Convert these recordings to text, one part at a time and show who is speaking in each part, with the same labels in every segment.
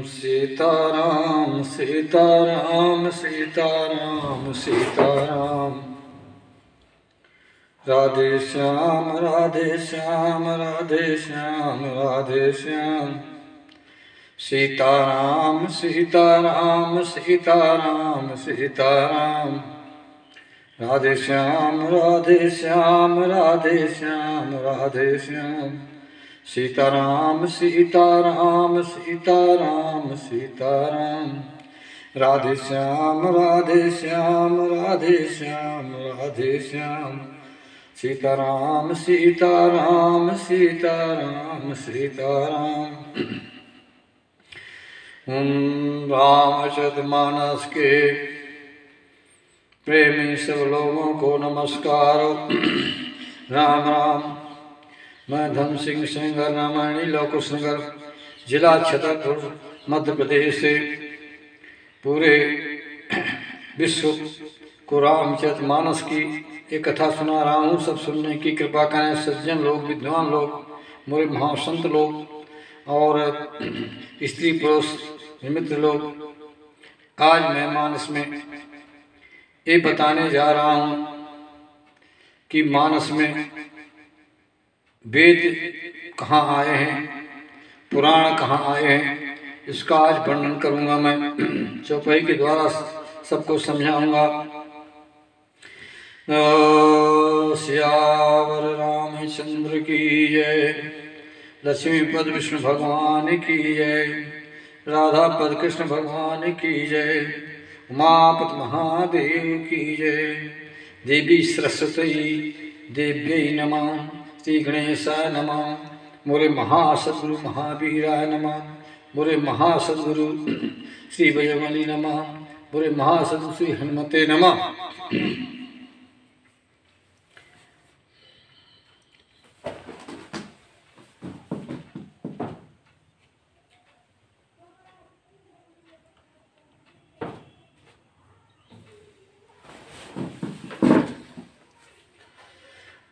Speaker 1: सीताराम सीताराम सीताराम सीताराम। राधे श्याम राधे श्याम राधे श्याम राधे श्याम। सीताराम सीताराम सीताराम सीताराम। राधे श्याम राधे श्याम राधे श्याम राधे श्याम। सीताराम सीताराम सीताराम सीताराम। राधे श्याम राधे श्याम राधे श्याम राधे श्याम। सीताराम सीताराम सीताराम सीताराम। रामचरितमानस के प्रेमी सब लोगों को नमस्कार। राम राम। मैं धन सिंह सेंगर रामायणी लोकुश नगर जिला छतरपुर मध्य प्रदेश से पूरे विश्व को रामचरितमानस की एक कथा सुना रहा हूँ। सब सुनने की कृपा करें। सज्जन लोग, विद्वान लोग, मोरे महासंत लोग और स्त्री पुरुष मित्र लोग, आज मैं मानस में ये बताने जा रहा हूँ कि मानस में वेद कहाँ आए हैं, पुराण कहाँ आए हैं, इसका आज वर्णन करूँगा। मैं चौपाई के द्वारा सबको समझाऊंगा। सियावर रामचंद्र की जय। लक्ष्मीपद विष्णु भगवान की जय। राधापद कृष्ण भगवान की जय। उमापति महादेव की जय। देवी सरस्वती देव्यै नमः। श्री गणेशाय नमः। मोरे महासद्गुरु महावीराय नमः। मोरे महासद्गुरु श्री बजरंगबली नमः। मोरे महासद्गुरु श्री हनुमते नमः।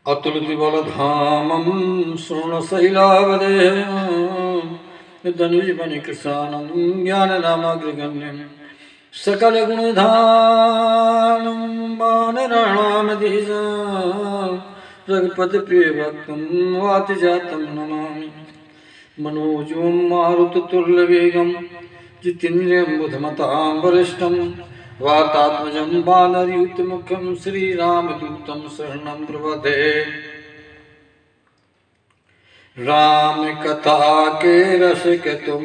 Speaker 1: अतुलितबलधामं शूर्णशैलावदेहं धनुजवनकृशानं ज्ञाननामाग्रगण्यं सकलगुणधानं वानराणामधीशं रघुपतिप्रियभक्तं वातिजातं नमामि। मनोजवं मारुततुल्यवेगं जितेन्द्रियं बुद्धिमतां वरिष्ठं वातात्मजं वानरयूथमुख्यं श्रीरामदूतं शरणं प्रपद्ये। राम कथा के रसिक तुम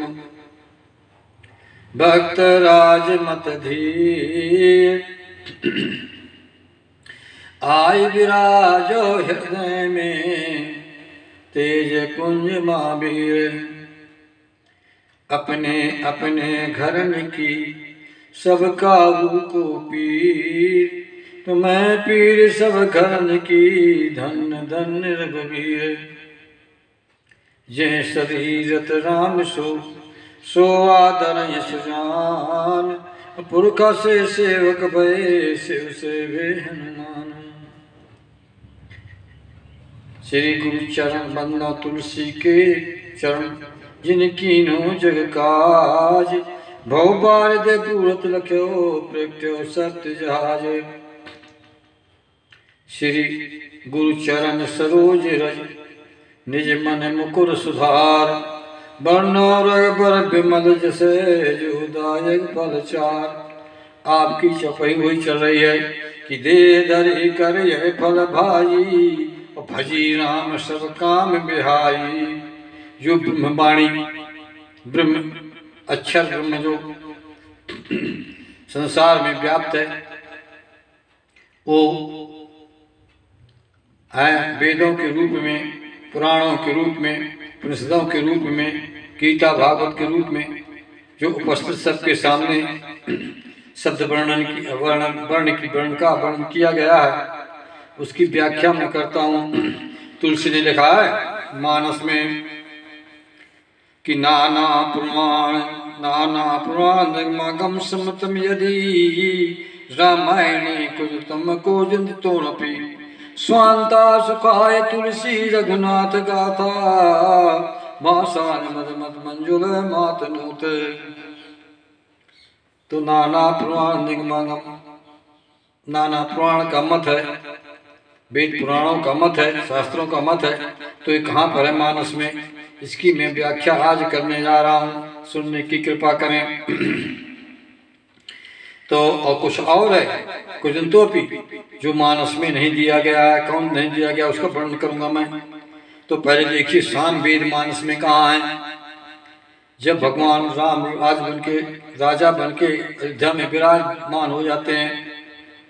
Speaker 1: भक्तराज मत धीर। आय विराजो हृदय में तेज पुंज महावीर। अपने अपने घरन की सब काबू को पीर। तो मैं पीर सब घरन की धन धन रघुवीर। जय शरीरत राम सो आदर यश जान। पुरख से सेवक भय शिव सेवे हनुमान। श्री गुरु चरण बंदना तुलसी के चरण जिनकी नो जग काज। भव बारिद पूरत लख्यो प्रगट्यो सत्य जहाज। श्री गुरु चरण सरोज रज निज मन मुकुर सुधार। वर्णो रघुबर विमल जसे जोदायक फल चार। आपकी चौपाई हुई चल रही है कि दे धरि कर यह फल भाई। और भजी राम सब काम बिहाई। जो ब्रह्मवाणी ब्रह्म अक्षर ब्रह्म जो संसार में व्याप्त है वो है वेदों के रूप में, पुराणों के रूप में, उपनिषदों के रूप में, गीता भागवत के रूप में जो उपस्थित सबके सामने शब्द वर्ण का वर्णन किया गया है। उसकी व्याख्या मैं करता हूँ। तुलसी ने लिखा है मानस में कि नाना पुराण निर्मागम सम्मतम यदि रामायणे कुरुतम को जंतोरपि। स्वांता सुखाय तुलसी रघुनाथ गाथा। सान मद मत मंजुल मात नूत। तो नाना पुराण निगमागम, नाना पुराण का मत है, वेद पुराणों का मत है, शास्त्रों का मत है। तो ये कहाँ पर है मानस में, इसकी मैं व्याख्या आज करने जा रहा हूँ, सुनने की कृपा करें। तो और कुछ और है, कुछ तो भी जो मानस में नहीं दिया गया है, कौन नहीं दिया गया उसका वर्णन करूंगा मैं। तो पहले देखिए सामवेद मानस में कहाँ है। जब भगवान राम राजा बनके अयोध्या में विराजमान हो जाते हैं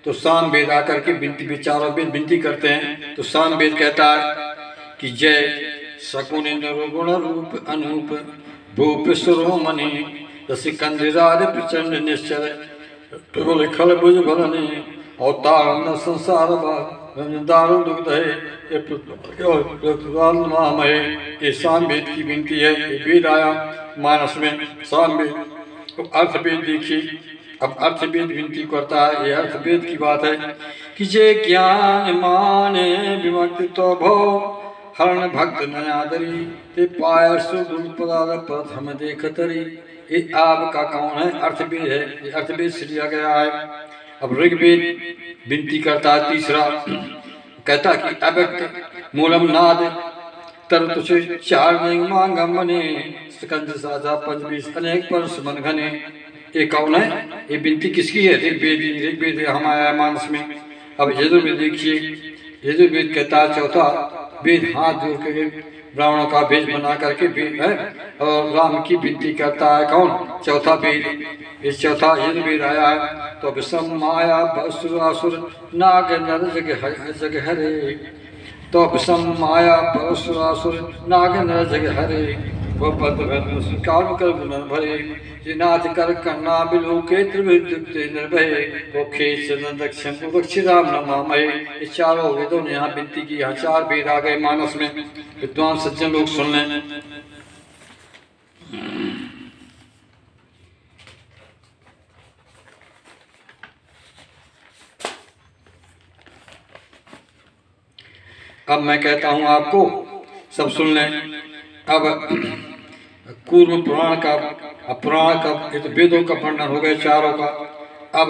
Speaker 1: तो सामवेद आकर के विनती, विचारों वेद विनती करते हैं। तो सामवेद कहता है कि जय सकुन निर्गुण रूप अनूप भूप शिरोमणि रसिकंदिराज प्रचंड निश्चल प्रबल खल भुज भरने अवतार न संसार दारू दुग्ध है ये सामवेद की विनती है। ये वेद आया मानस में सामवेद। तो अर्थवेद देखिए, अब अर्थवेद विनती करता है। ये अर्थवेद की बात है कि जे ज्ञान माने विमुक्ति तो भव हरण भक्त नयादरी ते पाय सुदुल पदार प्रथम देख तरी। ये आपका कौन है, अर्थवेद है। ये अर्थवेद से लिया गया है। अब ऋग्वेद विनती करता है तीसरा, कहता कि अव्यक्त मूलम नाद तर तुझे चार मांगम मने स्कंद साजा पंचबीस अनेक परस मन घने। ये कौन है, ये विनती किसकी है? ऋग्वेद हम आया मानस में। अब यजुर्वेद देखिए, यजुर्वेद कहता है चौथा वेद हाथ जोड़ के ब्राह्मणों का भेष बना करके वेद है और राम की विनती करता है। कौन? चौथा वेद। इस चौथा यजुर्वेद आया है। तो विषम माया असुर नाग नर जग हरे। तो विषम माया असुर नाग नर जग हरे वो पद काल कर गुण भरे जिनाथ कर कन्ना बिलो के त्रिविद्युक्ते निर्भय वो खेच दक्षिण दक्षि राम नमामय। ये चारों वेदों ने यहाँ विनती की। यहाँ चार वेद आ गए मानस में। विद्वान सज्जन लोग सुन लें। अब मैं कहता हूँ आपको, सब सुन लें। अब कूर्म पुराण का, पुराण का ये तो वेदों का वर्णन हो गया चारों का। अब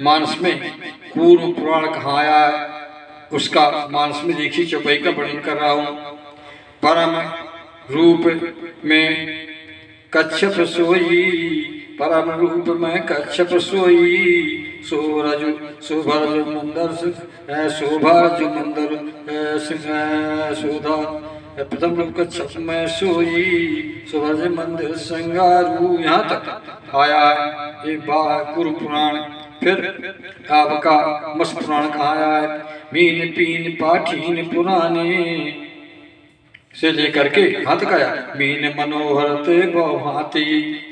Speaker 1: मानस में कूर्म पुराण कहाँ आया है उसका मानस में देखिए चौपाई का वर्णन कर रहा हूँ। परम रूप में कच्छप सोई, परम रूप में कच्छप सोई सोभरज मंदर शोभरज मंदर शोधा प्रथम रूप कच्छप में सोई शोभरज मंदिर संगारू। यहाँ तक आया है ये पूर्व पुराण। फिर आपका मस पुराण कहाँ आया है? मीन पीन पाठीन पुराने से लेकर के कहाँ तक आया? मीन मनोहर ते भांति।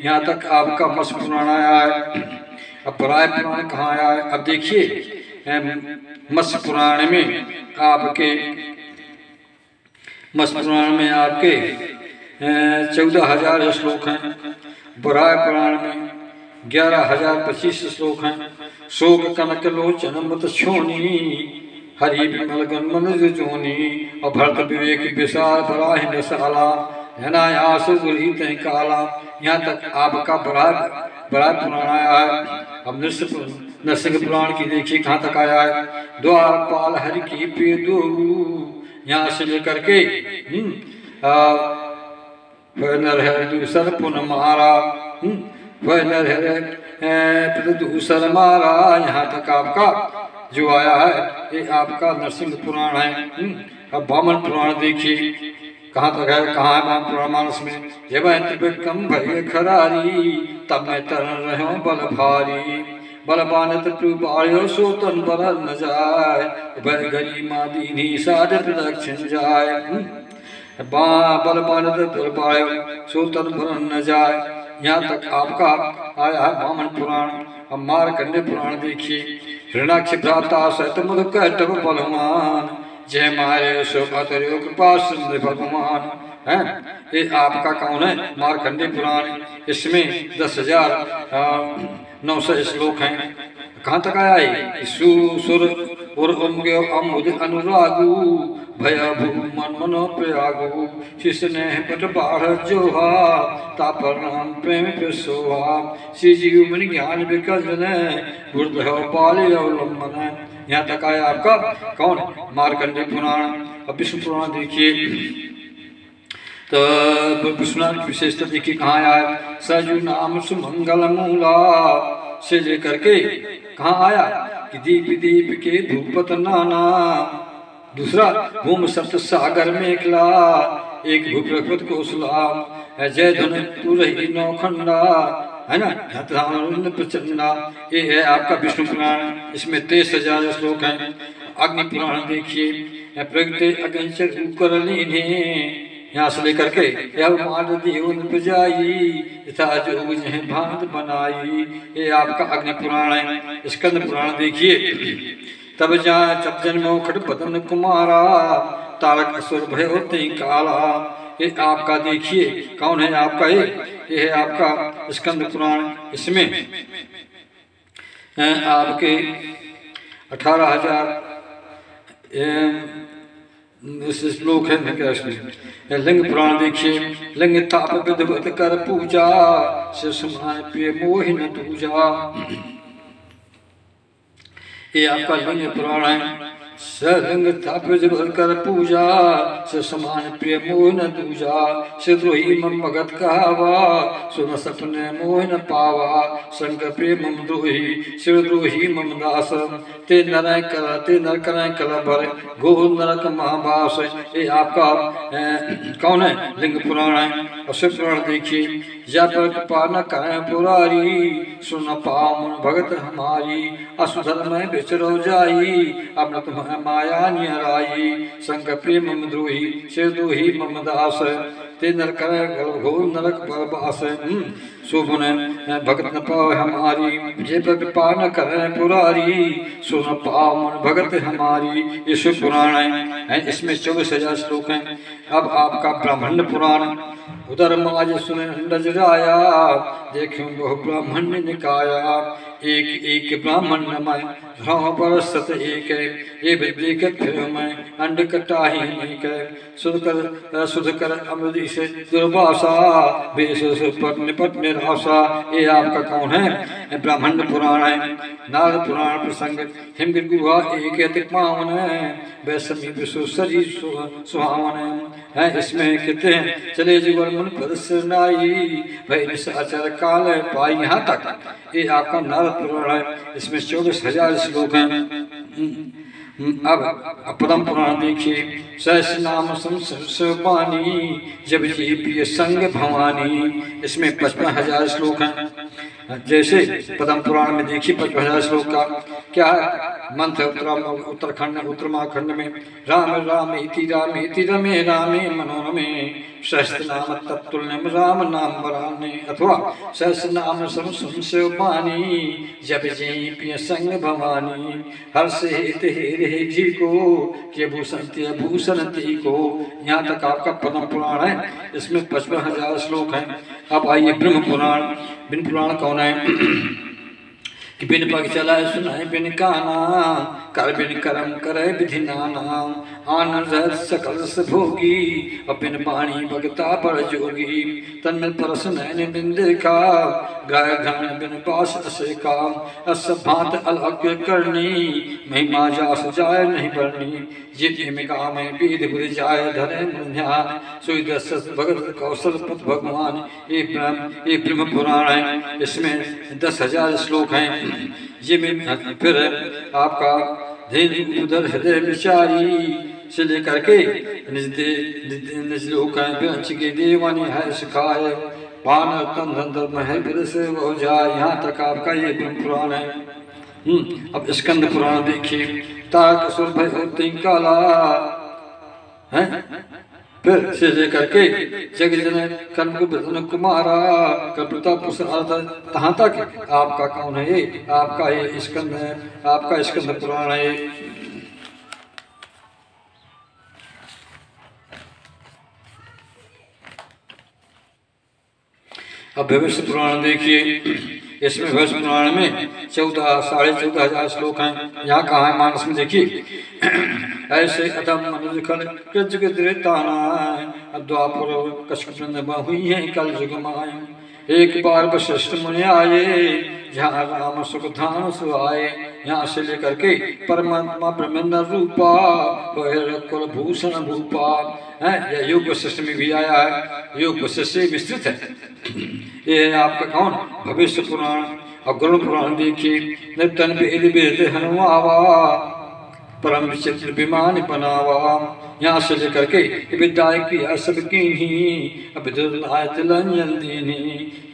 Speaker 1: यहाँ तक आपका मस पुराण आया है। अब बराय पुराण कहाँ आया है? अब देखिए मस पुराण में आपके 14,000 श्लोक हैं। बराय पुराण में 11,025 श्लोक हैं। शोक कनक लोचन मत छोनी हरि विमल गण जोनी और भरत विवेक विशाल बराह नशाला अनायास गुरहित काला। यहाँ तक आपका बराह पुराण आया है। अब नरसिंह पुराण की देखिए कहाँ तक आया है? द्वारपाल हरि की पेदो यहाँ से लेकर के दूसर पुन मारा दूसर मारा। यहाँ तक आपका जो आया है ये आपका नरसिंह पुराण है। अब वामन पुराण देखिए कहाँ तक है? कहाँ है वामन पुराण मानस में? जब त्रिविक्रम भय खरारी तब मैं तरन रहो बल भारी बलबानत प्रबायो सोतन बर न जाय भय गरी मादीनी साध प्रदक्षिण जाय। बलबानत प्रबायो सोतन बर न जाय। यहाँ तक आपका आया है वामन पुराण। अब मार्कंडे पुराण देखिए। ऋणाक्ष भ्राता सहित मधु कैटव बलवान जय मारे सुपतयो कृपा सिंधु भगवान है। ये आपका कौन है? मार्कंडे पुराण। इसमें 10,900 श्लोक हैं। कहाँ तक आया है? सुर और उमगे अमुद अनुरागु भया भू मन मनो प्रयागु शिष्य पट बाढ़ जोहा तापर नाम प्रेम पे सोहा श्री जीव मन ज्ञान विकलन गुरुदेव पाले अवलंबन। यहाँ तक आया आपका कौन मार्कंडेय पुराण। अब विष्णु पुराण देखिए तो विष्णुनाथ की विशेषता देखिए कहाँ आया। सजु नाम सुमंगल मूला से लेकर के कहाँ आया कि दीप दीप के धूपत नाना। दूसरा भूम सप्त सागर में एकला एक भूप्रकृत कौशला जय धन तू रही नौखंडा है ना प्रचंडा। ये है आपका विष्णु पुराण। इसमें 23,000 श्लोक हैं। अग्नि पुराण देखिए प्रगटे अग्निचर कर लीने यहाँ से लेकर के भांत बनाई। ये आपका अग्नि पुराण है। स्कंद पुराण देखिए तब जन्मो खट बदन कुमारा तारक असुर भय होते काला। ये आपका देखिए कौन है आपका ये है आपका स्कंद पुराण। इसमें आपके 18,000 श्लोक है। लिंग पुराण देखिए लिंग ताप विधवत कर पूजा से समान प्रिय मोहिन दूजा। ये आपका लिंग पुराण है। लिंग ताप विधवत कर पूजा से समान प्रिय मोहिन दूजा। सिद्रोही मम भगत कहावा सुन सपने मोहिन पावा। संग प्रेम मम द्रोही शिवद्रोही मम दास ते नर कर कल भर गो नरक महाबास। ये आपका कौन है लिंग पुराण है। और शिव पुराण देखिए जा पर कृपा न करें पुरारी सुन पावन भगत हमारी। असुधर्म में बिचरो जाई अब तुम्हें माया निहराई। संग प्रेम मम द्रोही शिवद्रोही मम दास ते नर कर घो नरक बास। शोभन भगत न पाव हमारी जे पर कृपा न करें पुरारी सुन पावन भगत हमारी। ये शिव पुराण है। इसमें 24,000 श्लोक हैं। अब आपका ब्राह्मण पुराण उधर माज सुन नजराया देखो बहु ब्राह्मण निकाया। एक एक ब्राह्मण नमय पर सत एक ये विद्य फिर मैं अंड कटाही नहीं कह सुध कर अमृत से दुर्भाषा बेस पट निपट निराशा। ये आपका कौन है ब्राह्मण पुराण है। नारद पुराण प्रसंग हिमगिर गुहा एक अति पावन है वैसमी विश्व सजी सुहावन है। इसमें कहते हैं चले जीवन मन प्रदर्शनाई भय निशाचर काल पाई। यहाँ तक ये आपका नारद पुराण है। इसमें 24,000 श्लोक हैं। अब पद्म पुराण देखिए सहस्र नाम संसर्वाणी जब जी प्रिय संग भवानी। इसमें 55,000 श्लोक हैं। जैसे पद्म पुराण में देखिए 55,000 श्लोक का क्या है मंत्र। उत्तराखंड में राम राम इति रमे रामे मनोरमे सहस्र नाम तत्तुल्यम राम नाम वराने। अथवा सहस्र नाम संसर्वाणी जब जी प्रिय संग भवानी। हर्ष हित हे जी को के भूषण ती को। यहाँ तक आपका पद्म पुराण है। इसमें 55,000 श्लोक हैं। अब आइए ब्रह्म पुराण। ब्रह्म पुराण कौन है कि बिन पग चलाए सुनाए बिन काना कर बिन कर्म करे विधि नाना। आनंद सकल से भोगी और बिन पानी भगता बड़ जोगी। तन परस नैन बिन देखा गाय घान बिन पास असे काम। अस भांत अलग करनी महिमा जास जाय नहीं बढ़नी। जिम काम विधि बुद्धि जाय धरे मन ध्यान सोई दस भगत कौशल पथ भगवान। ये ब्रह्म पुराण है। इसमें 10,000 श्लोक हैं। ये फिर आपका धीन उधर हृदय विचारी से लेकर के निज लोक के देवानी है सिखाए पान तन धन है फिर से हो जाए। यहाँ तक आपका ये ब्रह्म पुराण है। अब स्कंद पुराण देखिए तारक असुर भय होते काला है। फिर से लेकर के जग जन कर्म कुमारा कल्पता कहाँ तक आपका कौन है ये आपका ये स्कंद है। आपका स्कंद पुराण है। अब भविष्य पुराण देखिए इसमें भविष्य पुराण में 14,500 श्लोक हैं। यहाँ कहाँ है मानस में देखिए। ऐसे अधम मनुज खल कृत द्वापर कश्यप हुई है कल युग माय। एक बार वशिष्ठ मुनि आए जहाँ राम सुख धाम सुहाए। यहाँ से लेकर के परमात्मा ब्रह्मंड रूपा कुल भूषण भूपा है। यह योग वशिष्ठ में भी आया है, योग वशिष्ठ से विस्तृत है। ये आपका कौन भविष्य पुराण और गरुड़ पुराण देखिए। नितन वेद वेद हनुमावा परम विचित्र विमान बनावा। यहाँ से लेकर के विद्याय की सब कीन्ही अभिदुर्नायत लंजन दीनी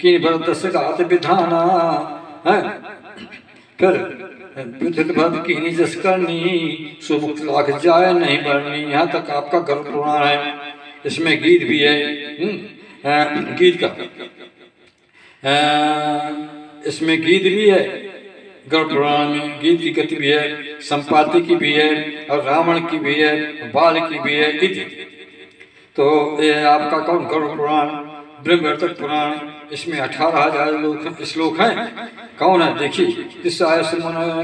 Speaker 1: किन भरत सगात विधाना है। फिर विद्युत भरत कीनी जस करनी सुमुक्त लाख जाय नहीं बढ़नी। यहाँ तक आपका गरुड़ पुराण है। इसमें गीत भी है, गीत का इसमें गीत भी है। गरुड़ पुराण में गीत की गति भी है, संपाति की भी है और रावण की भी है, बाल की भी है इति। तो ये आपका कौन गरुड़ पुराण ब्रह्मवर्तक पुराण। इसमें 18,000 श्लोक हैं। कौन है देखिए।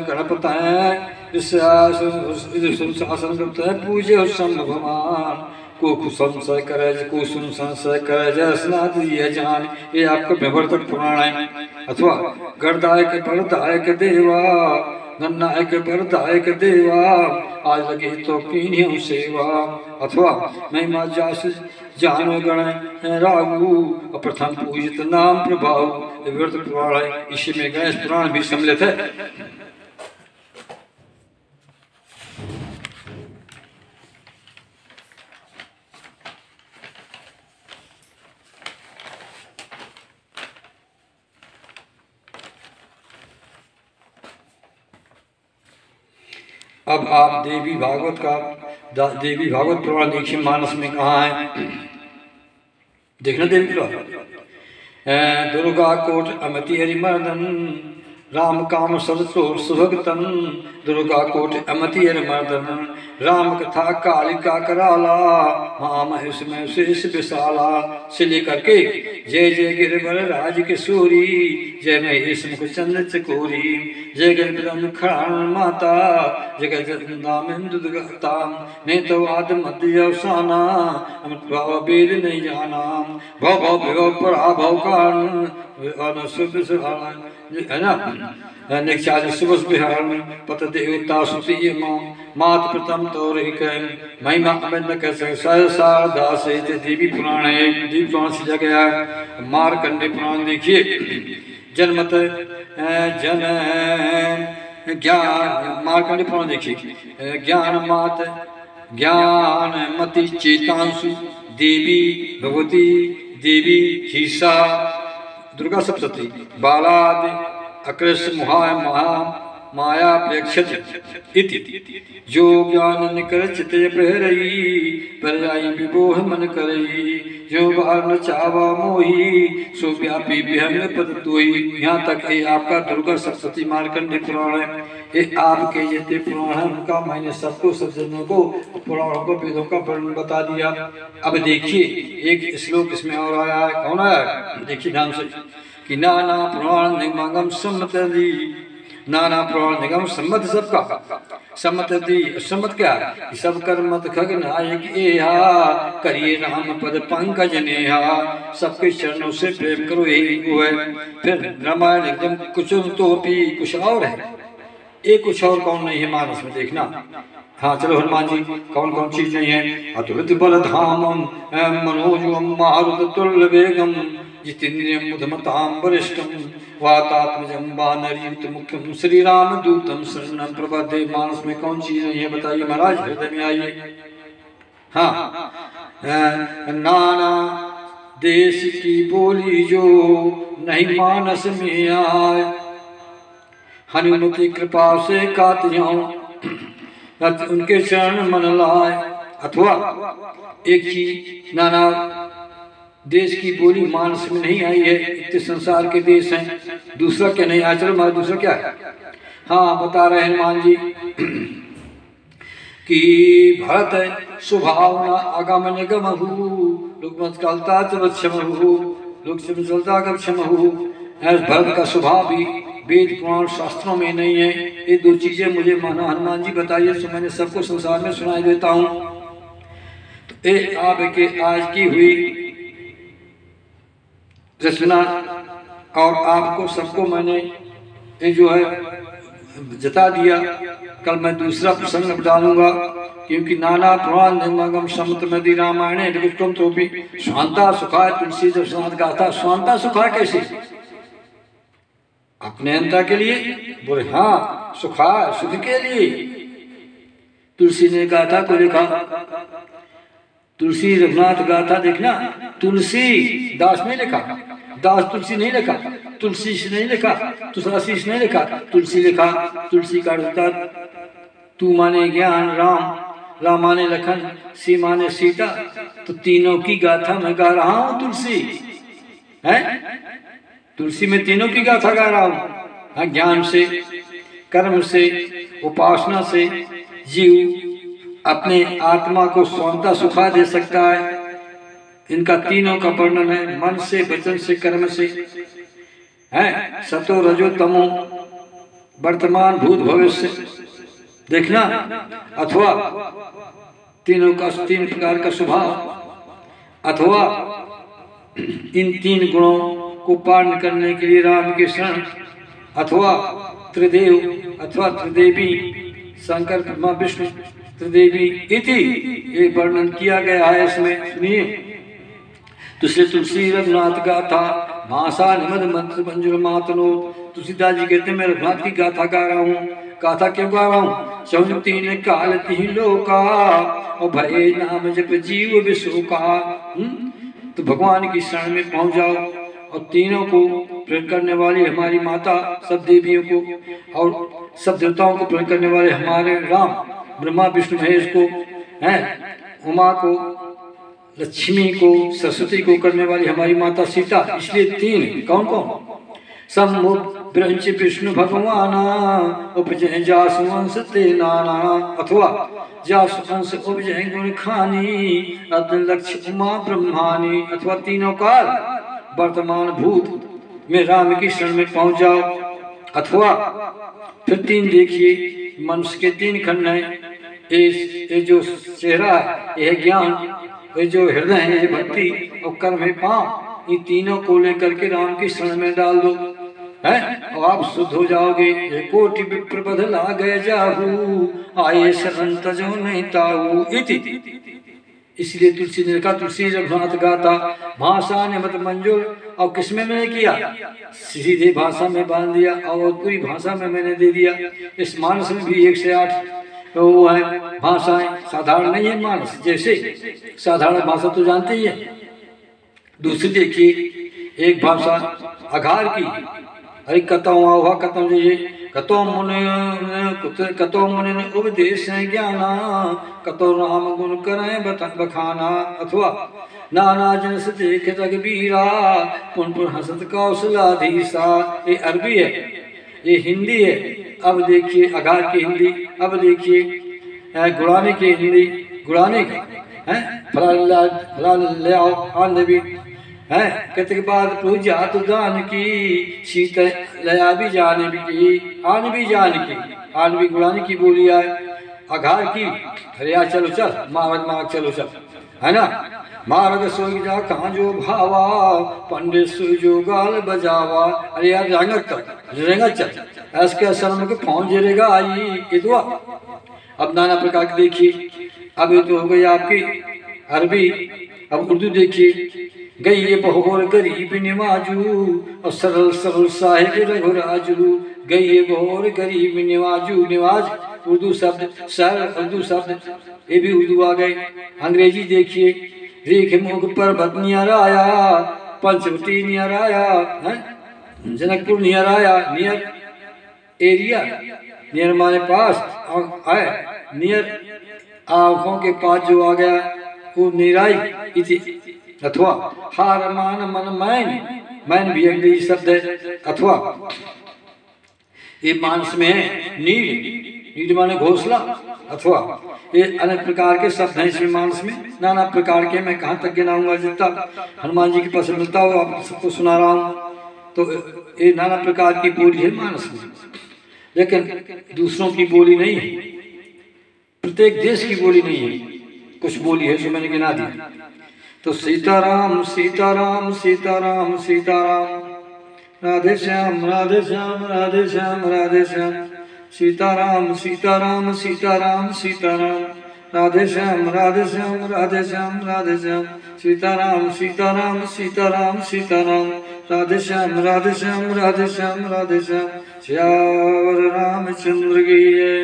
Speaker 1: गणपत है शासन करते हैं पूजे भगवान को संशय करे को सुन संशय करे जसनाथ ये जान। ये आपका ब्रह्मवर्तक पुराण है। अथवा गणदायक परदायक देवा गणनायक परदायक देवा आज लगे तो कीन्ही सेवा। अथवा महिमा जास जानो गण रागु प्रथम पूजित नाम प्रभाव। ब्रह्मवर्तक पुराण है। इसी में गणेश पुराण भी सम्मिलित है। अब आप देवी भागवत का देवी भागवत पुराण देखिए। मानस में कहाँ है देखना। देवी पुराण दुर्गा कोट अमति हरिमर्दन राम काम सरसोर सुभगतन। दुर्गा कोट अमति हरिमर्दन राम कथा कालिका कराला महामहिष में शेष विशाला से लेकर के जय जय गिरिवर राज किशोरी जय महेश मुख चंद्र चकोरी जय गिरिवरन खड़ान माता जगन्दामिंदुदगता नेतवाद मध्य अवसाना अमृत भाव वेद नहीं जाना भव भव विभव पराभव कारण है ना। निक्षाद सुबस बिहार पत देवता सुती मात प्रथम तो महिमा अमित दास देवी पुराण है। देवी पुराण से गया है। मारकंडे पुराण देखिए। जनमत जन ज्ञान मारकंडे पुराण देखिए। ज्ञान मात ज्ञान मति चेतांशु देवी भगवती देवी हीसा दुर्गा सप्तती बालादि अकृष्ण मुहाय महा माया प्रेक्षत इति। जो ज्ञान निकर चित प्रहरई परजाई विबोह मन करई जो बार न चावा मोही सो व्यापी विहंग पद तोई। यहाँ तक ये आपका दुर्गा सप्तती मार्कंडे पुराण है। ये आपके जितने पुराण है उनका मैंने सबको सब जनों को पुराणों को वेदों का वर्णन बता दिया। अब देखिए एक श्लोक इसमें और आया है। कौन आया देखिए ध्यान से कि नाना पुराण निगम सम्मत दी। नाना पुराण निगम सम्मत सबका सम्मत दी। सम्मत क्या है सब कर्मत खग नायक एहा करिए राम पद पंकज नेहा। सबके चरणों से प्रेम करो यही वो है। फिर रामायण एकदम कुछ तो भी कुछ और है। एक कुछ और कौन नहीं है मानस में देखना। हाँ चलो हनुमान जी कौन कौन चीज नहीं है। अतुलित बल धामम मनोजम मारुत तुल्य वेगम जितेन्द्रियम मुधमताम वरिष्ठम वातात्मजम वानरयुत मुख्यम श्री राम दूतम शरणम प्रपद्ये। मानस में कौन चीज नहीं है बताइए महाराज। हृदय में आइए। हाँ नाना देश की बोली जो नहीं मानस में आए हनुमति कृपा से कात जाऊं उनके चरण मन लाए। अथवा एक ही नाना देश की बोली मानस में नहीं आई है। इतने संसार के देश हैं। दूसरा क्या नहीं आया। चलो हमारा दूसरा क्या है। हाँ बता रहे हैं हनुमान जी कि भरत है स्वभावना आगम निगम लोकमत कालता क्षम लोक चलता क्षम भरत का स्वभाव भी वेद पुराण शास्त्रों में नहीं है। ये दो चीजें मुझे माना हनुमान जी बताइए, तो मैंने सबको संसार में सुनाई देता हूँ। तो ये आपके आज की हुई रचना, और आपको सबको मैंने ये जो है जता दिया। कल मैं दूसरा प्रसंग डालूंगा, क्योंकि नाना पुराण निर्मगम समत मदि रामायणे लिखितम तो भी स्वांता सुखा तुलसी दर्शनाथ गाथा। स्वांता सुखा कैसे? अपने अंता के लिए बोले, हाँ सुखा सुख के लिए। तुलसी ने गाथा को लिखा, तुलसी रघुनाथ गाथा देखना, तुलसी दास नहीं लिखा, दास तुलसी नहीं लिखा, तुलसी से नहीं लिखा, तुलसीश नहीं लिखा, तुलसी लिखा। तुलसी का अर्थ तू माने ज्ञान राम, राम माने लखन, सी माने सीता। तो तीनों की गाथा मैं गा रहा हूं। तुलसी है, तुलसी में तीनों की गाथा गा रहा हूं। ज्ञान से, कर्म से, उपासना से जीव अपने आत्मा को स्वांता सुखा दे सकता है। इनका तीनों का वर्णन है, मन से, वचन से, कर्म से है। सतो रजो तमो, वर्तमान भूत भविष्य देखना, अथवा तीनों का तीन प्रकार का स्वभाव, अथवा इन तीन गुणों को पालन करने के लिए राम के शरण, अथवा त्रिदेव अथवा त्रिदेवी, शंकर ब्रह्मा विष्णु त्रिदेवी इति ये वर्णन किया गया है इसमें। सुनिए, तुलसी तुलसी रघुनाथ गाथा भाषा निमद मंत्र मंजुल मातनो। तुलसीदास जी कहते हैं मैं रघुनाथ की गाथा गा रहा हूँ। गाथा क्यों गा रहा हूँ? सौन तीन काल तीन लोका और भय नाम जप जीव विशोका। तो भगवान की शरण में पहुंच जाओ, और तीनों को प्रकट करने वाली हमारी माता, सब देवियों को और सब देवताओं को प्रकट करने वाले हमारे राम, ब्रह्मा विष्णु महेश को हैं, उमा को, लक्ष्मी को, सरस्वती को करने वाली हमारी माता सीता। इसलिए तीन कौन कौन? सम्मुख ब्रंच विष्णु भगवाना उपजय जासुवंश ते नाना, अथवा जासुवंश उपजय गुण खानी अद्य लक्ष्य उमा ब्रह्मानी। अथवा तीनों काल वर्तमान भूत में राम की शरण में पहुंच जाओ। अथवा फिर तीन देखिए, मनुष्य के तीन खंड हैं। ये जो चेहरा है यह ज्ञान, ये जो हृदय है ये भक्ति, और कर्म है पांव। ये तीनों को लेकर के राम की शरण में डाल दो है, और आप शुद्ध हो जाओगे। ये कोटि विप्रपद ला गए जाहू, आये शरण तजो नहीं ताऊ इति। इसलिए तुलसी ने लिखा तुलसी रघुनाथ गाथा भाषा ने मत मंजुल। और किसमें मैंने किया? सीधे भाषा में बांध दिया, और पूरी भाषा में मैंने दे दिया। इस मानस में भी 1 से 8 तो वो है भाषाएं, साधारण नहीं है मानस। जैसे साधारण भाषा तो जानते ही है। दूसरी देखिए, एक भाषा अघार की, अरे कतौ आवा कतौ ये कतो मुनि उपदेश ज्ञाना, कतो राम गुण करें बखाना। अथवा नाना जन से देख रघुबीरा, पुन पुन हसत कौशलाधीशा। ये अरबी है, ये हिंदी है। अब देखिए अघार की हिंदी। अब देखिए गुड़ाने की हिंदी, गुड़ाने का है फला ले आओ आंधवी है। कहते के बाद पूजा तो दान की, शीत लया भी जाने की, आन भी जान की। आन भी गुड़ाने की बोली है। अघार की, अरे यार चलो चल मारग मारग चलो चल, है ना। मारग सोई जा कहाँ जो भावा, पंडित सोई जो गाल बजावा। अरे यार रेंगा चल, ऐसे असर में पहुंच जरेगा आई इतवा। अब नाना प्रकार की देखिए। अब ये तो हो गई आपकी अरबी। अब उर्दू देखिए। गई ये बहुर गरीब निवाजू, और सरल सरल साहिब रघुराजू। गई ये बहुर गरीब निवाजू, निवाज उर्दू शब्द, सर उर्दू शब्द, ये भी उर्दू आ गए। अंग्रेजी देखिए। रेख मुख पर्वत नियर आया, पंचवटी नियर आया है, जनकपुर नियर आया। नियर एरिया, नियर माने पास है, नियर आंखों के पास जो आ गया वो निराई इति। अथवा हार मान मन मैन, मैन भी अंग्रेजी शब्द है। अथवा ये मानस में है नीड, नीड माने घोंसला। अथवा ये अनेक प्रकार के शब्द हैं इसमें मानस में, नाना प्रकार के। मैं कहाँ तक गिनाऊंगा, जितना हनुमान जी के पास मिलता हो आप सबको सुना रहा हूँ। तो ये नाना प्रकार की बोली है मानस में, लेकिन दूसरों की बोली नहीं है, प्रत्येक देश की बोली नहीं है। कुछ बोली है जो मैंने गिना दी। तो सीताराम सीताराम सीताराम सीताराम, राधे श्याम राधे श्याम राधे श्याम राधे श्याम, सीताराम सीताराम सीताराम सीताराम, राधे श्याम राधे श्याम राधे श्याम राधे श्याम, सीताराम सीताराम सीताराम सीताराम, राधे श्याम राधे श्याम राधे श्याम राधे श्याम। श्यावर रामचंद्र की जय।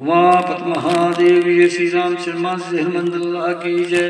Speaker 1: उमापति महादेव जय। श्री राम शर्मा हनुमंत लाल की जय।